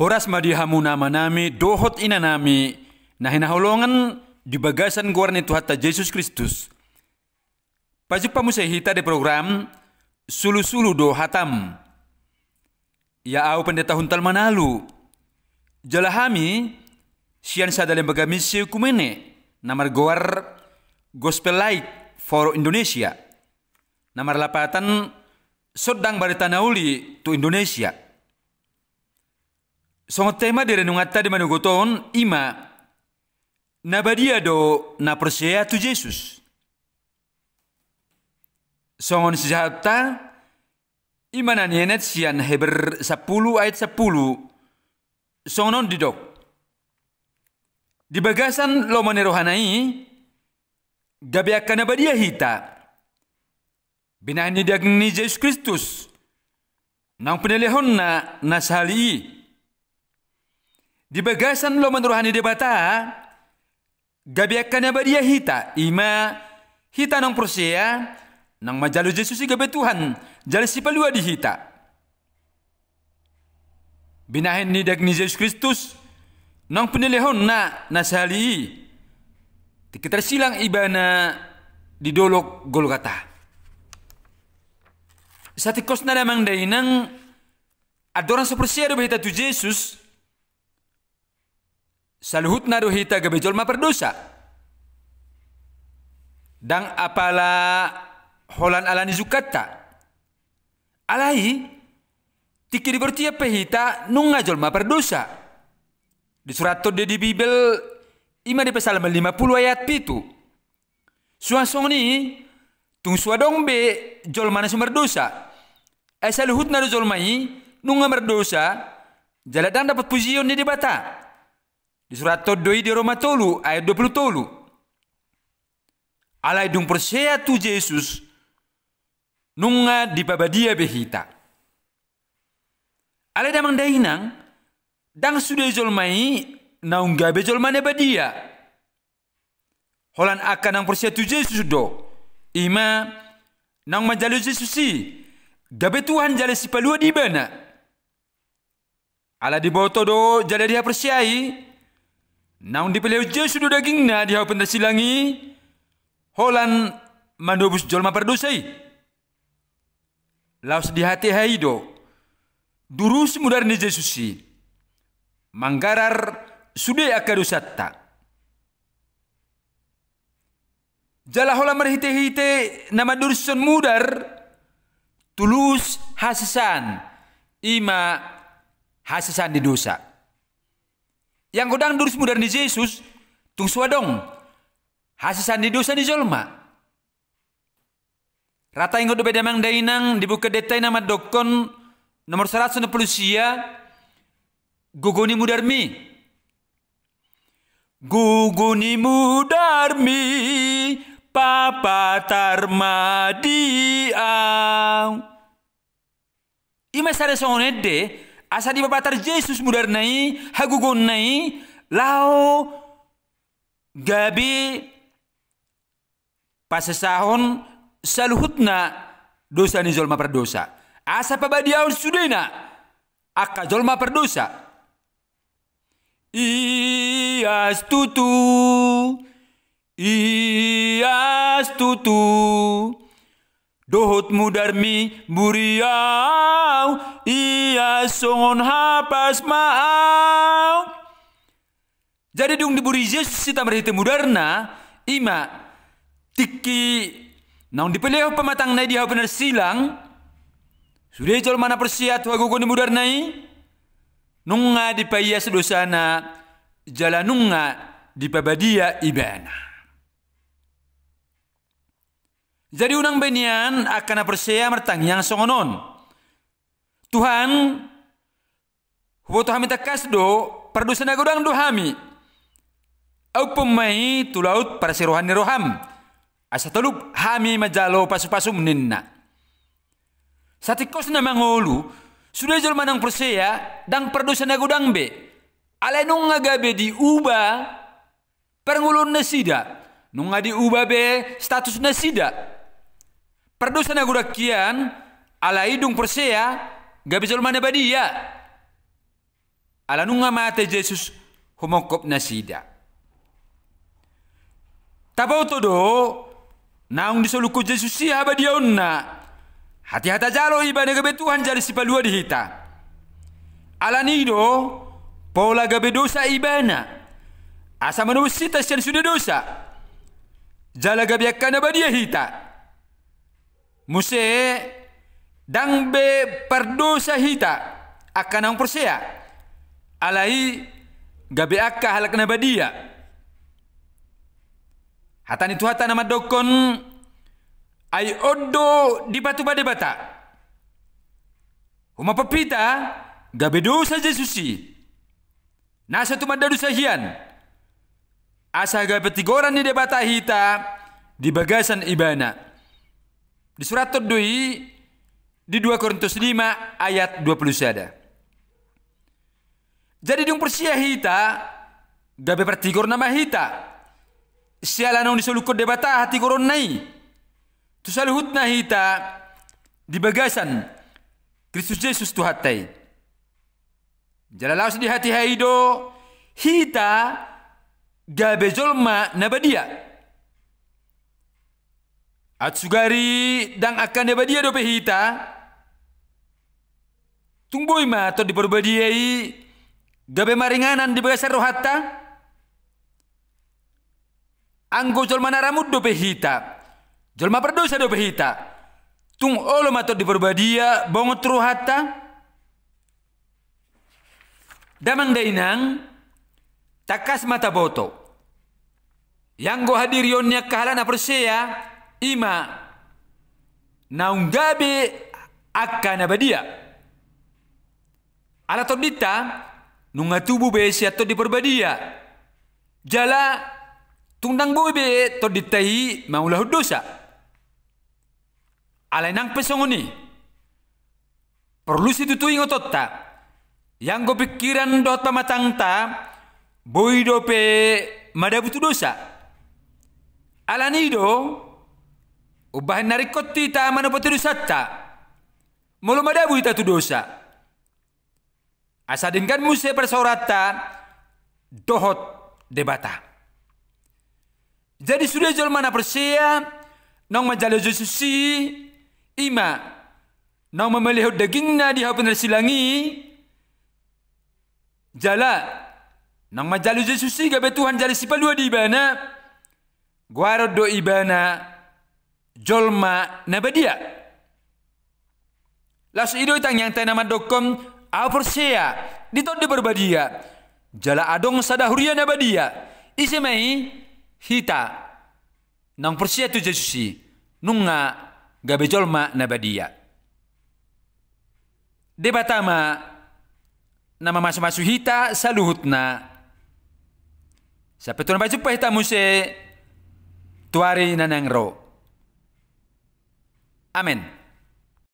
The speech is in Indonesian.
Horas madihamu nama nami, dohot ina nami, nahinahulongan di bagasan guarni Tuhan Yesus Kristus. Pajuk pamusahita de program Sulu-sulu do hatam. Ya au pendeta huntal manalu. Jalahami sian sadalem baga misi kumene namar goar Gospel Light for Indonesia. Namar lapatan sodang barita nauli tu Indonesia. Songot tema di renungata di manugoton ima nabadia do na percaya tu Yesus. Songon sejata ima na nienet sian Heber 10 ayat 10 songon didok. Di bagasan lo manerohanai gabiakan nabadia hita. Binahan ni daging ni Yesus Kristus nang penelehon na nasali. Di bagasan lo menuruhani debata gabiakan nabadia hita ima hita nang percaya nang majalu Yesus gabe Tuhan jali sipalua di hita. Binahan ni daging ni Yesus Kristus nang penelehon na nasali. Kita silang ibana di dolok Golgota. Satikos na lamang dainang adoran sa persiya do bahita tu Jesus saluhut na do hita gabejol maperdosa. Dang apala holan ala ni zukata. Alai tiki di bertiap pehita nung ngajol maperdosa. Di surat de di Bibel ima di pasal 50 ayat pitu. Suasong ni tung suadong be jol mana sumber dosa. Asa luhut na do jol mai nung merdosa jaladang dapat pujian ni debata. Di surat doi di Roma tolu ayat 20 tolu. Alai dung percaya tu Yesus nunga di pabadia behita. Alai damang dainang dang sudah jol mai naung gabe jol mana badia. Holan akan nang percaya tu Yesus do. Ima nang majalu Yesus si gabe Tuhan jale si palua di bana. Ala di boto do jale dia percayai. Naung dipeleu Yesus do dagingna dia pendasilangi. Holan mandobus jol maperdosai. Laos di hati hai do. Durus mudar ni Yesus si. Manggarar sudah akadusatta. Jala hola merhite-hite nama durson mudar tulus hasasan ima hasasan di dosa. Yang godang durus mudar ni Yesus tung suadong hasasan di dosa di jolma. Rata ingo do bedamang dainang dibuka detai nama dokon nomor 160 sia guguni mudarmi. Guguni mudarmi papa tarmadiang. Ima sare sonede asa di babatar Yesus mudar nai hagugon nai lao gabi pasesahon saluhutna dosa ni jolma perdosa. Asa pabadiaun sudena akka jolma perdosa. Ias tutu dohot mudarmi buriau iya songon hapas maau. Jadi dung diburi Yesus sita merhite mudarna ima tiki naung dipeleo pamatang nai dia benar silang sudah jol mana persiat wagogo ni mudarnai nunga di payas dosana jala nunga di pabadia ibana. Jadi unang benian akan percaya mertang yang songonon. Tuhan huboto hami takas do perdosa na godang do hami. Au pemai tulaut para serohan ni roham. Asa teluk hami majalo pasu-pasum ninna. Satikos na mangolu sudah jol manang percaya dang perdosa na godang be. Alai nung ngagabe di uba perngulun na sida. Nung nga di uba be status na sida. Perdosa na godakian alai dung percaya gabe jol mana badia. ala nunga mate Jesus humokop na sida. Tabaw to do, naong disoluko Jesus siya ba diyon na, hati-hata jalo iba na gabetuhan jali si palua dihita. Ala nido, pola gabedosa iba na, asa manusita siya sudah dosa, jala gabiakan na ba dia hita. Muse, dang be pardosa hita, akan ang persea, alai gabe akka halak na ba dia. Hatan itu hata nama dokon ay odo di batu bade bata. Huma papita gabe dosa Jesusi. Nasa tumadadu sahian. Asa gabe tigoran ni debata hita di bagasan ibana. Di surat terdui di 2 Korintus 5 ayat 21. Jadi dung persia hita gabe pertigor nama hita. Siala nang disulukod debata hati koron nai. Tu saluhut na hita di bagasan Kristus Yesus tu hatai. Jalalaos di hati haido hita gabe jolma nabadia. At sugari dang akan nabadia dope hita. Tungboy ma to di perbadiai gabe maringanan di bagasan rohata. Anggo jolma naramud do pehita, jolma berdosa do pehita. Tung olo mato di berbadia bongot ruhata. Damang dainang takas mata boto. Yang go hadirionnya kahalana persea ima naunggabe akka nabadia. Ala todita nunga tubuh besi atau di berbadia. Jala tungdang bobe to ditai maulah dosa. Alay nang pesongoni. Perlu situ tu ingotot ta. Yang go pikiran dot pamatang ta boy dope madabutu dosa. Alanido ubahan narikot ti ta manopoti dosa ta. Mulu madabu ita tu dosa. Asadinkan muse persaurata dohot debata. Jadi sudah jual mana persia, nong majalo Jesusi, ima, nong memelihut dagingna di hau silangi, jala, nong majalo Jesusi gabe Tuhan jali si palua di ibana, guarod do ibana, jolma nabadia. Las ido itang yang nama dokom, au persia, ditot di berbadia, jala adong sadahuria nabadia, isemai, hita nang persia tu Jesusi nunga gabe jolma nabadia. Debatama nama masu-masu hita saluhutna. Sapetuna baju hita muse tuari nanangro. Amen.